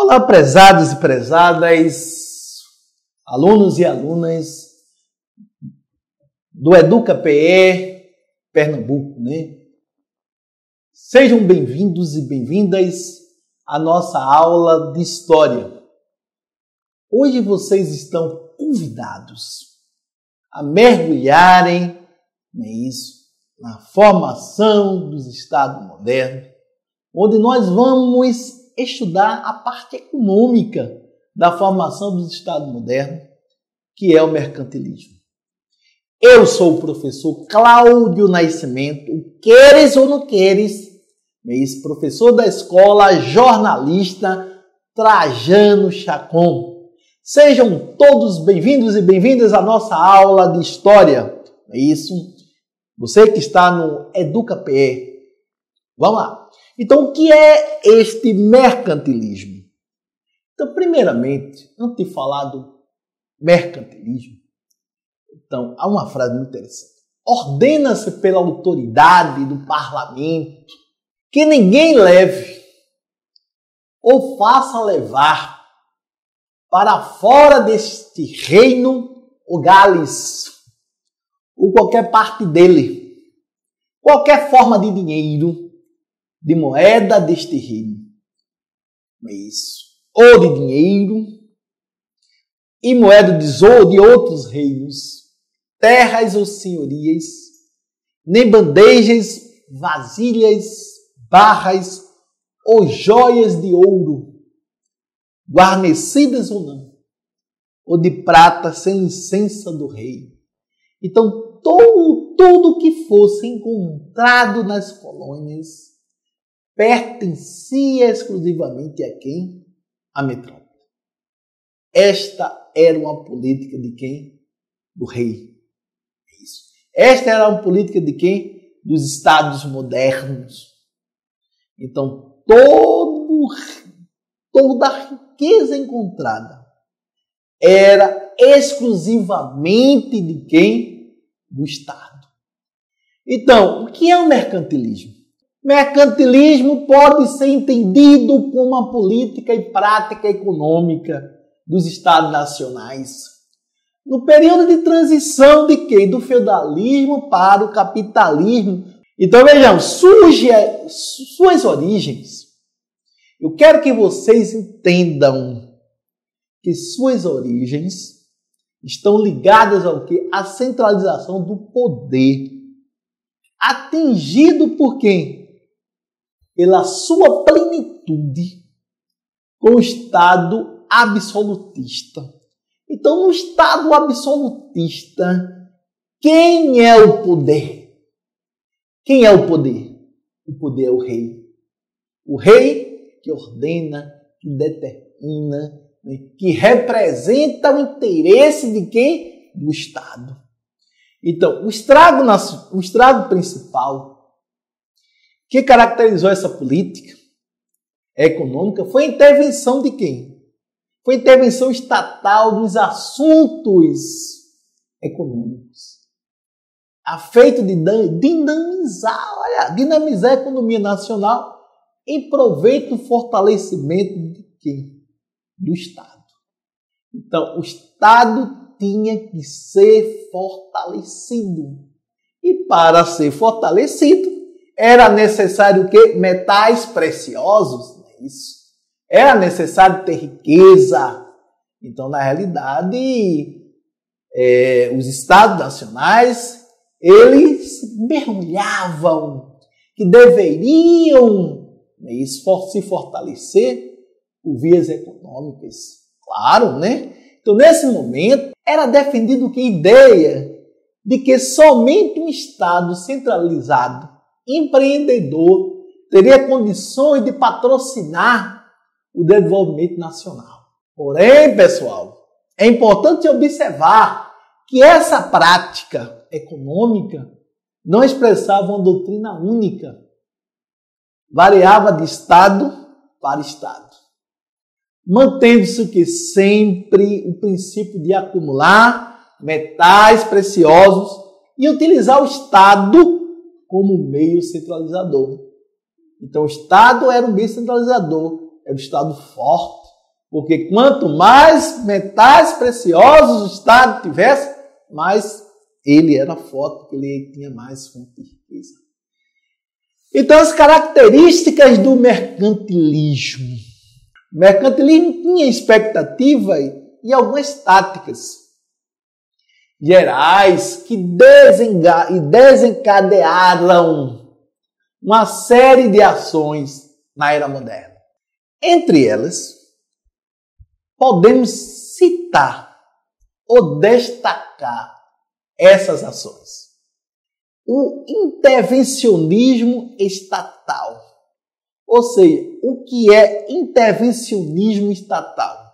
Olá, prezados e prezadas, alunos e alunas do EducaPE Pernambuco, né? Sejam bem-vindos e bem-vindas à nossa aula de História. Hoje vocês estão convidados a mergulharem, na formação dos Estados modernos, onde nós vamos estudar a parte econômica da formação dos Estados modernos, que é o mercantilismo. Eu sou o professor Cláudio Nascimento, queres ou não queres, professor da escola, jornalista Trajano Chacon. Sejam todos bem-vindos e bem-vindas à nossa aula de História. É isso? Você que está no EducaPE. Vamos lá. Então, o que é este mercantilismo? Então, primeiramente, antes de falar do mercantilismo, então, há uma frase muito interessante. Ordena-se pela autoridade do parlamento que ninguém leve ou faça levar para fora deste reino ou Gales, ou qualquer parte dele, qualquer forma de dinheiro, de moeda deste reino, ou de dinheiro, e moeda de outros reinos, terras ou senhorias, nem bandejas, vasilhas, barras ou joias de ouro, guarnecidas ou não, ou de prata sem licença do rei. Então, tudo que fosse encontrado nas colônias pertencia exclusivamente a quem? A metrópole. Esta era uma política de quem? Do rei. Isso. Esta era uma política de quem? Dos estados modernos. Então, toda a riqueza encontrada era exclusivamente de quem? Do Estado. Então, o que é o mercantilismo? Mercantilismo pode ser entendido como uma política e prática econômica dos Estados nacionais. No período de transição de quem? Do feudalismo para o capitalismo. Então vejam, suas origens. Eu quero que vocês entendam que suas origens estão ligadas ao quê? À centralização do poder. Atingido por quem? Pela sua plenitude com o Estado absolutista. Então, no Estado absolutista, quem é o poder? Quem é o poder? O poder é o rei. O rei que ordena, que determina, que representa o interesse de quem? Do Estado. Então, o estrago principal que caracterizou essa política econômica foi a intervenção de quem? Foi a intervenção estatal nos assuntos econômicos. A feito de dinamizar a economia nacional em proveito do fortalecimento de quem? Do Estado. Então, o Estado tinha que ser fortalecido. E para ser fortalecido, era necessário o quê? Metais preciosos. Isso. Era necessário ter riqueza. Então, na realidade, os Estados nacionais, eles mergulhavam que deveriam se fortalecer por vias econômicas. Claro, né? Então, nesse momento, era defendido que a ideia de que somente um Estado centralizado, empreendedor, teria condições de patrocinar o desenvolvimento nacional. Porém, pessoal, é importante observar que essa prática econômica não expressava uma doutrina única, variava de Estado para Estado, mantendo-se que sempre o princípio de acumular metais preciosos e utilizar o Estado como meio centralizador. Então, o Estado era um meio centralizador, era um Estado forte, Porque quanto mais metais preciosos o Estado tivesse, mais ele era forte, porque ele tinha mais fonte de riqueza. Então, as características do mercantilismo. O mercantilismo tinha expectativa e algumas táticas gerais que desencadearam uma série de ações na era moderna. Entre elas, podemos citar ou destacar essas ações. O intervencionismo estatal. Ou seja, o que é intervencionismo estatal?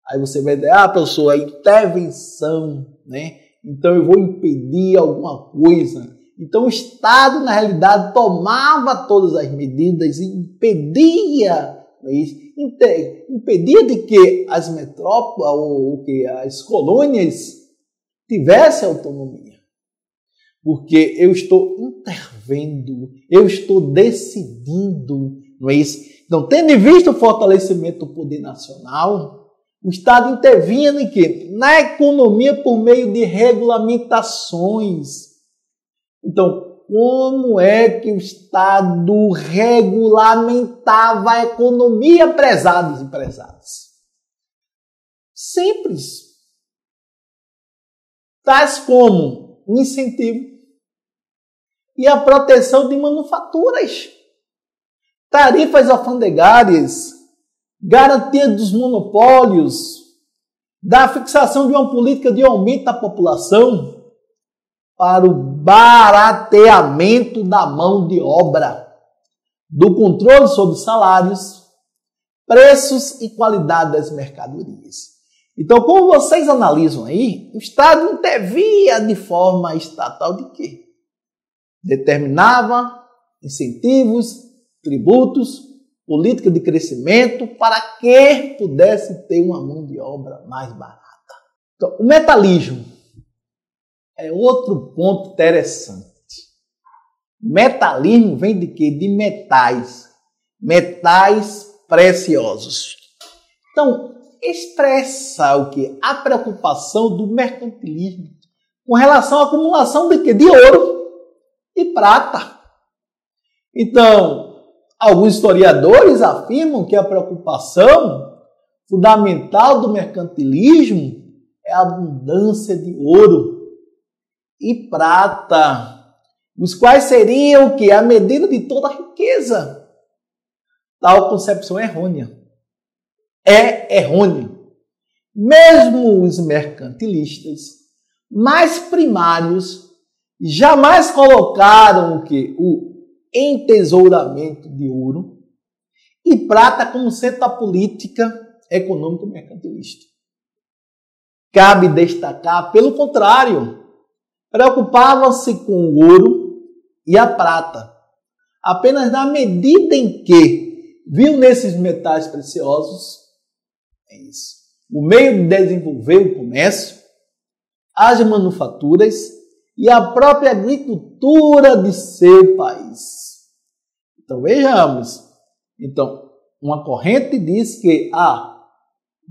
Aí você vai dizer, professor, é intervenção, né? Então eu vou impedir alguma coisa. Então o Estado, na realidade, tomava todas as medidas e impedia de que as metrópoles ou que as colônias tivessem autonomia. Porque eu estou intervendo, eu estou decidindo, não é isso? Então, tendo em vista o fortalecimento do poder nacional, o Estado intervinha em quê? Na economia por meio de regulamentações. Então, como é que o Estado regulamentava a economia, prezados e prezadas? Simples. Tais como o incentivo e a proteção de manufaturas, tarifas alfandegárias, garantia dos monopólios, da fixação de uma política de aumento da população para o barateamento da mão de obra, do controle sobre salários, preços e qualidade das mercadorias. Então, como vocês analisam aí, o Estado intervia de forma estatal de quê? Determinava incentivos, tributos, política de crescimento para que pudesse ter uma mão de obra mais barata. Então, o metalismo é outro ponto interessante. Metalismo vem de quê? De metais. Metais preciosos. Então, expressa o quê? A preocupação do mercantilismo com relação à acumulação de quê? De ouro e prata. Então, alguns historiadores afirmam que a preocupação fundamental do mercantilismo é a abundância de ouro e prata, os quais seriam o quê? A medida de toda a riqueza. Tal concepção é errônea. É errônea. Mesmo os mercantilistas mais primários jamais colocaram o quê? O entesouramento de ouro e prata como centro da política econômica mercantilista. Cabe destacar, pelo contrário, preocupavam-se com o ouro e a prata, apenas na medida em que viu nesses metais preciosos o meio de desenvolver o comércio, as manufaturas e a própria agricultura de seu país. Então, vejamos. Então, uma corrente diz que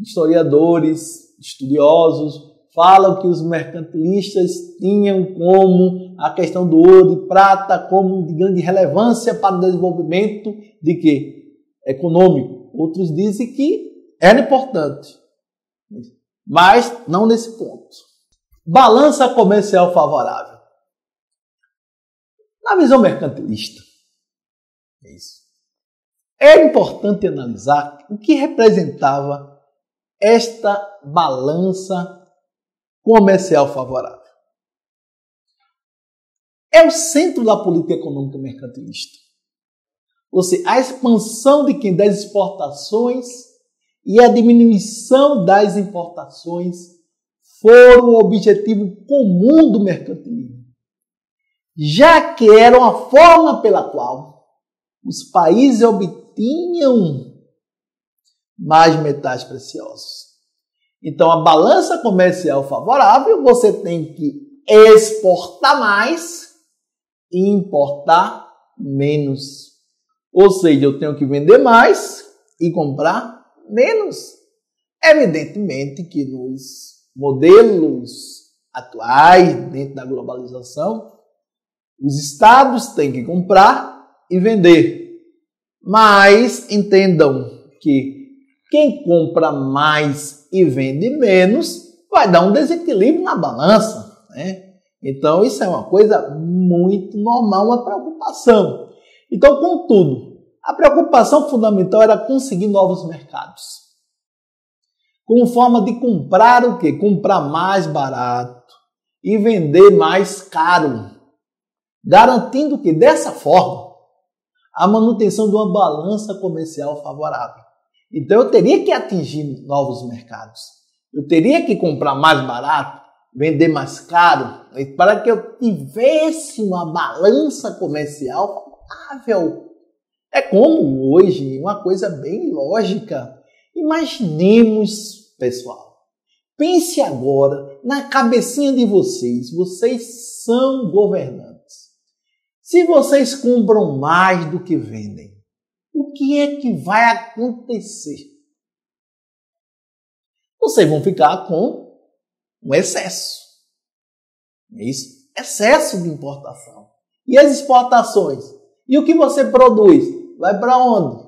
historiadores, estudiosos, falam que os mercantilistas tinham como a questão do ouro e prata como de grande relevância para o desenvolvimento de quê? Econômico. Outros dizem que era importante, mas não nesse ponto. Balança comercial favorável. Na visão mercantilista, é importante analisar o que representava esta balança comercial favorável. É o centro da política econômica mercantilista. Ou seja, a expansão das exportações e a diminuição das importações foram o objetivo comum do mercantilismo, já que era uma forma pela qual os países obtinham mais metais preciosos. Então, a balança comercial favorável, você tem que exportar mais e importar menos. Ou seja, eu tenho que vender mais e comprar menos. Evidentemente que nos modelos atuais, dentro da globalização, os estados têm que comprar e vender. Mas entendam que quem compra mais e vende menos vai dar um desequilíbrio na balança, né? Então isso é uma coisa muito normal, uma preocupação. Então, contudo, a preocupação fundamental era conseguir novos mercados. Como forma de comprar o quê? Comprar mais barato e vender mais caro. Garantindo que, dessa forma, a manutenção de uma balança comercial favorável. Então, eu teria que atingir novos mercados. Eu teria que comprar mais barato, vender mais caro, para que eu tivesse uma balança comercial favorável. É como hoje, uma coisa bem lógica. Imaginemos, pessoal, pense agora na cabecinha de vocês. Vocês são governantes. Se vocês compram mais do que vendem, o que é que vai acontecer? Vocês vão ficar com um excesso. Isso, excesso de importação. E as exportações? E o que você produz? Vai para onde?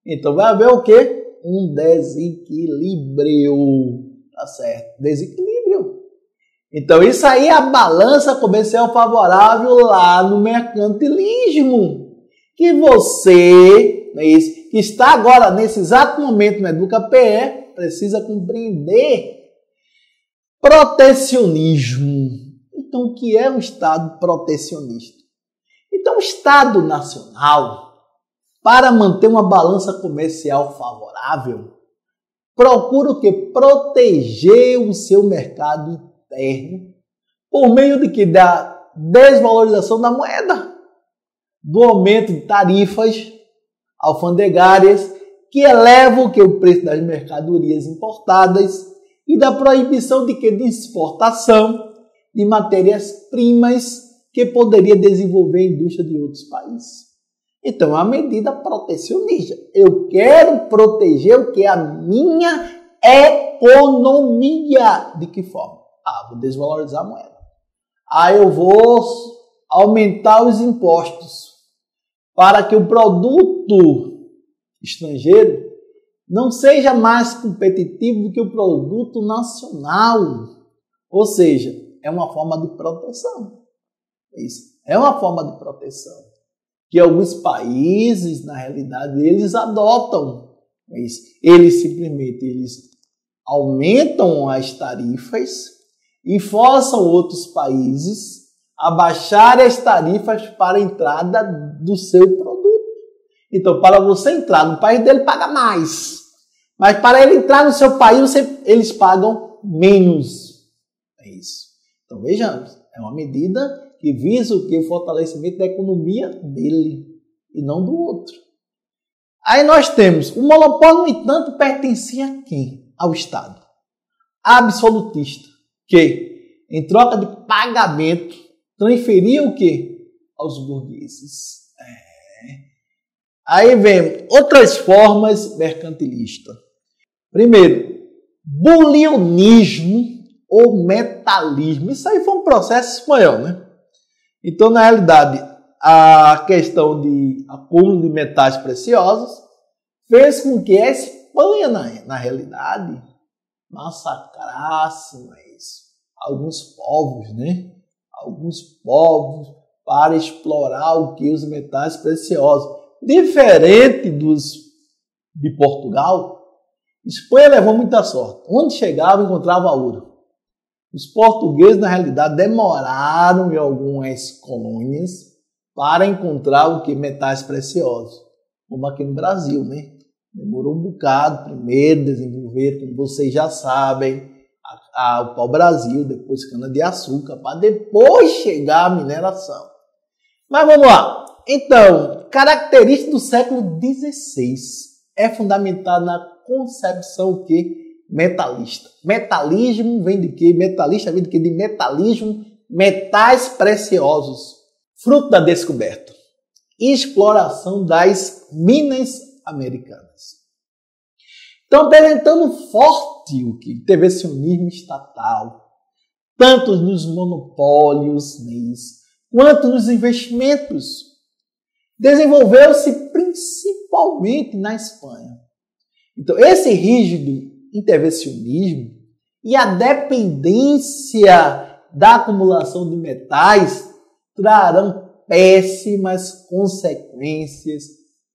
Então vai haver o quê? Um desequilíbrio. Tá certo? Desequilíbrio. Então isso aí é a balança comercial favorável lá no mercantilismo. Que você, que está agora nesse exato momento no EducaPE, precisa compreender. Protecionismo. Então o que é um Estado protecionista? Então o Estado nacional, para manter uma balança comercial favorável, procura o quê? Proteger o seu mercado interno por meio de que? Da desvalorização da moeda, do aumento de tarifas alfandegárias que elevam o que? O preço das mercadorias importadas e da proibição de que? De exportação de matérias-primas que poderia desenvolver a indústria de outros países. Então, é uma medida protecionista. Eu quero proteger o que? A minha economia. De que forma? Vou desvalorizar a moeda. Eu vou aumentar os impostos para que o produto estrangeiro não seja mais competitivo do que o produto nacional. Ou seja, é uma forma de proteção. Isso é uma forma de proteção que alguns países, na realidade, eles adotam. Eles simplesmente aumentam as tarifas e forçam outros países a baixarem as tarifas para a entrada do seu produto. Então, para você entrar no país dele, paga mais. Mas para ele entrar no seu país, eles pagam menos. É isso. Então, vejamos, é uma medida que visa o quê? O fortalecimento da economia dele e não do outro. Aí nós temos, o monopólio, no entanto, pertencia a quem? Ao Estado. Absolutista, que, em troca de pagamento, transferia o quê? Aos burgueses. Aí vem outras formas mercantilistas. Primeiro, bulionismo ou metalismo. Isso aí foi um processo espanhol, né? Então, na realidade, a questão de acúmulo de metais preciosos fez com que a Espanha, na realidade, massacrasse alguns povos, né? Alguns povos para explorar o que? Os metais preciosos. Diferente de Portugal, Espanha levou muita sorte. Onde chegava, encontrava ouro. Os portugueses, na realidade, demoraram em algumas colônias para encontrar o que? Metais preciosos. Como aqui no Brasil, né? Demorou um bocado primeiro desenvolver, como vocês já sabem, o pau-brasil, depois cana-de-açúcar, para depois chegar à mineração. Mas vamos lá. Então, característica do século XVI é fundamentada na concepção o quê? Metalista. Metalismo vem de quê? Metalista vem de quê? De metalismo, metais preciosos. Fruto da descoberta e exploração das minas americanas. Estão apresentando forte o que? Intervencionismo estatal, tanto nos monopólios quanto nos investimentos. Desenvolveu-se principalmente na Espanha. Então, esse rígido intervencionismo e a dependência da acumulação de metais trarão péssimas consequências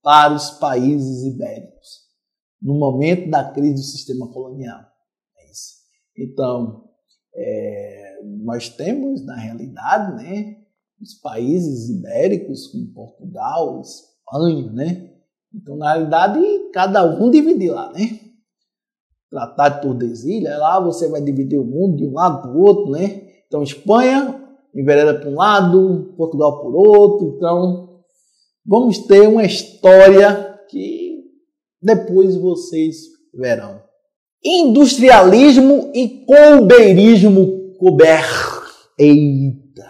para os países ibéricos no momento da crise do sistema colonial. Então, nós temos, na realidade, os países ibéricos, como Portugal, Espanha, Então, na realidade, cada um divide lá, Tratado de Tordesilhas, lá você vai dividir o mundo de um lado para o outro, Então, Espanha envereda para um lado, Portugal por outro. Então, vamos ter uma história que depois vocês verão. Industrialismo e colbeirismo. Colbert. Eita!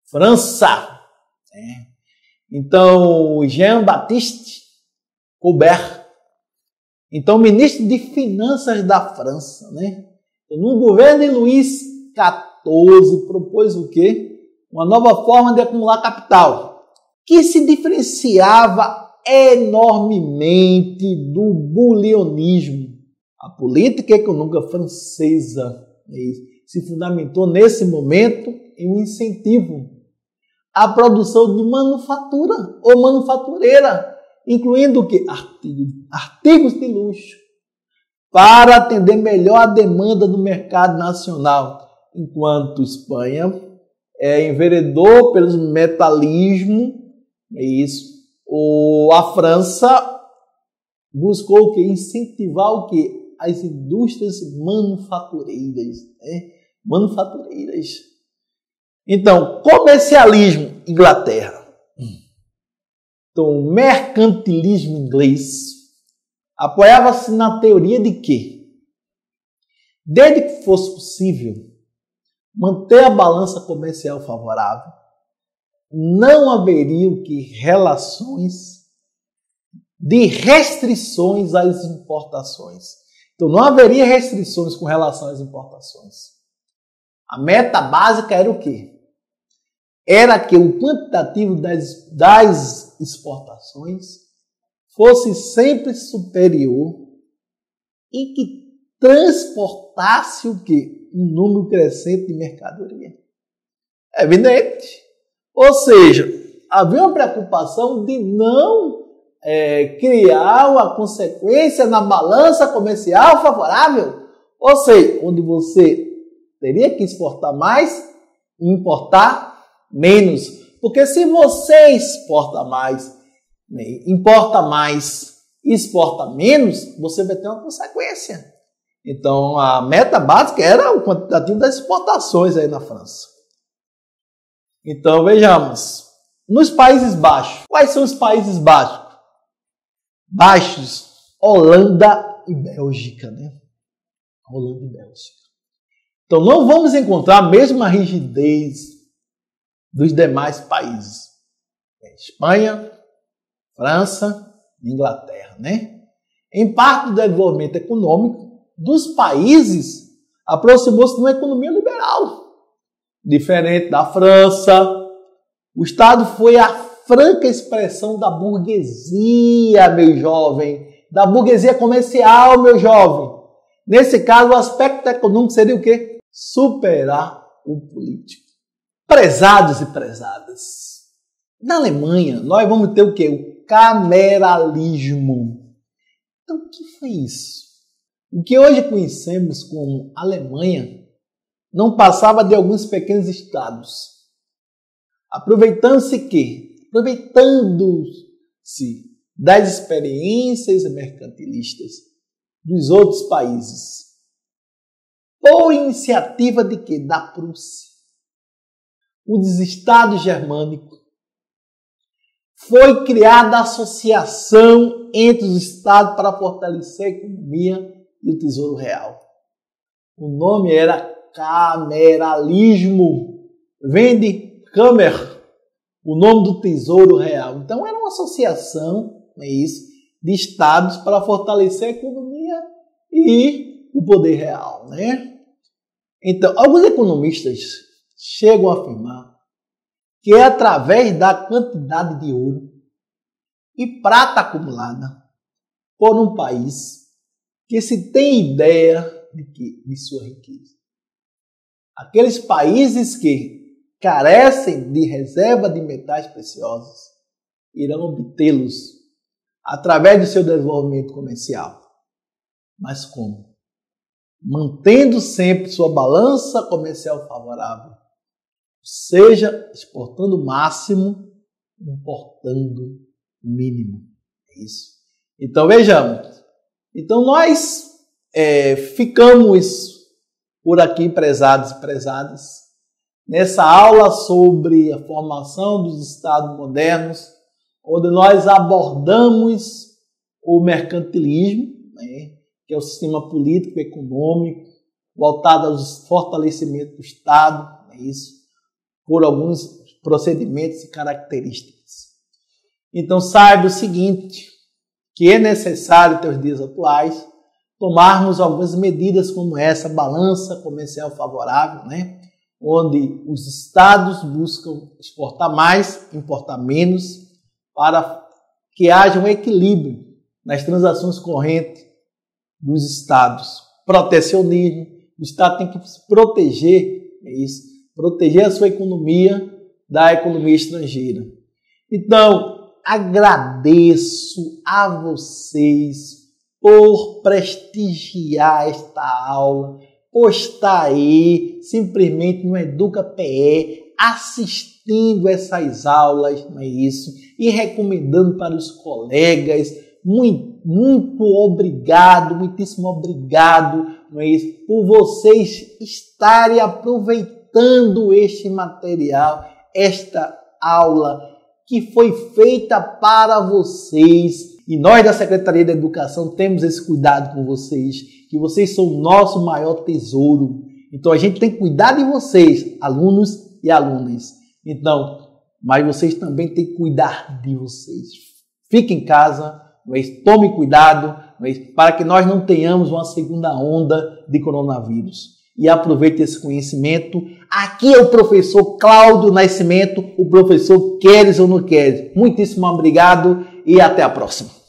França. Então, Jean-Baptiste Colbert. Então, ministro de Finanças da França, Então, no governo de Luís XIV, propôs o quê? Uma nova forma de acumular capital, que se diferenciava enormemente do bulionismo. A política econômica francesa se fundamentou nesse momento em um incentivo à produção de manufatura ou manufatureira, incluindo o quê? Artigos de luxo, para atender melhor a demanda do mercado nacional, enquanto Espanha enveredou pelo metalismo, a França buscou o quê? Incentivar o quê? As indústrias manufatureiras, manufatureiras. Então, comercialismo, Inglaterra. Então, mercantilismo inglês apoiava-se na teoria de que, desde que fosse possível manter a balança comercial favorável, não haveria o que relações de restrições às importações. Então, não haveria restrições com relação às importações. A meta básica era o quê? Era que o quantitativo das exportações fosse sempre superior e que transportasse o quê? Um número crescente de mercadoria. É evidente. Ou seja, havia uma preocupação de não criar uma consequência na balança comercial favorável. Ou seja, onde você teria que exportar mais e importar menos. Porque se você exporta mais, importa mais e exporta menos, você vai ter uma consequência. Então, a meta básica era o quantitativo das exportações aí na França. Então, vejamos. Nos Países Baixos. Quais são os Países Baixos? Holanda e Bélgica, Holanda e Bélgica. Então, não vamos encontrar a mesma rigidez dos demais países. Espanha, França, Inglaterra, Em parte do desenvolvimento econômico dos países, aproximou-se de uma economia liberal. Diferente da França, o Estado foi a franca expressão da burguesia, meu jovem, da burguesia comercial, meu jovem. Nesse caso, o aspecto econômico seria o quê? Superar o político. Prezados e prezadas, na Alemanha, nós vamos ter o quê? O cameralismo. Então, o que foi isso? O que hoje conhecemos como Alemanha não passava de alguns pequenos estados. Aproveitando-se das experiências mercantilistas dos outros países. Por iniciativa de quê? Da Prússia. Os estados germânicos. Foi criada a associação entre os estados para fortalecer a economia e o Tesouro Real. O nome era cameralismo. Vem de Kammer, o nome do Tesouro Real. Então era uma associação, de estados para fortalecer a economia e o poder real, né? Então, alguns economistas chegam a afirmar que é através da quantidade de ouro e prata acumulada por um país que se tem ideia de sua riqueza. Aqueles países que carecem de reserva de metais preciosos irão obtê-los através do seu desenvolvimento comercial. Mas como? Mantendo sempre sua balança comercial favorável, seja exportando o máximo, importando o mínimo. É isso. Então vejamos. Então nós ficamos por aqui, prezados e prezadas, nessa aula sobre a formação dos estados modernos, onde nós abordamos o mercantilismo, né, que é o sistema político e econômico voltado ao fortalecimento do Estado, é isso, por alguns procedimentos e características. Então saiba o seguinte, que é necessário, até os dias atuais, tomarmos algumas medidas como essa, balança comercial favorável, né? Onde os estados buscam exportar mais, importar menos, para que haja um equilíbrio nas transações correntes dos estados. Protecionismo, o estado tem que se proteger, é isso, proteger a sua economia da economia estrangeira. Então, agradeço a vocês por prestigiar esta aula, por estar aí simplesmente no EducaPE, assistindo essas aulas, não é isso? E recomendando para os colegas. Muito obrigado, muitíssimo obrigado, não é isso? Por vocês estarem aproveitando este material, esta aula que foi feita para vocês. E nós da Secretaria da Educação temos esse cuidado com vocês, que vocês são o nosso maior tesouro. Então a gente tem que cuidar de vocês, alunos e alunas. Então, mas vocês também têm que cuidar de vocês. Fiquem em casa, tome cuidado, para que nós não tenhamos uma segunda onda de coronavírus. E aproveite esse conhecimento. Aqui é o professor Cláudio Nascimento, o professor Queres ou não Queres. Muitíssimo obrigado e até a próxima.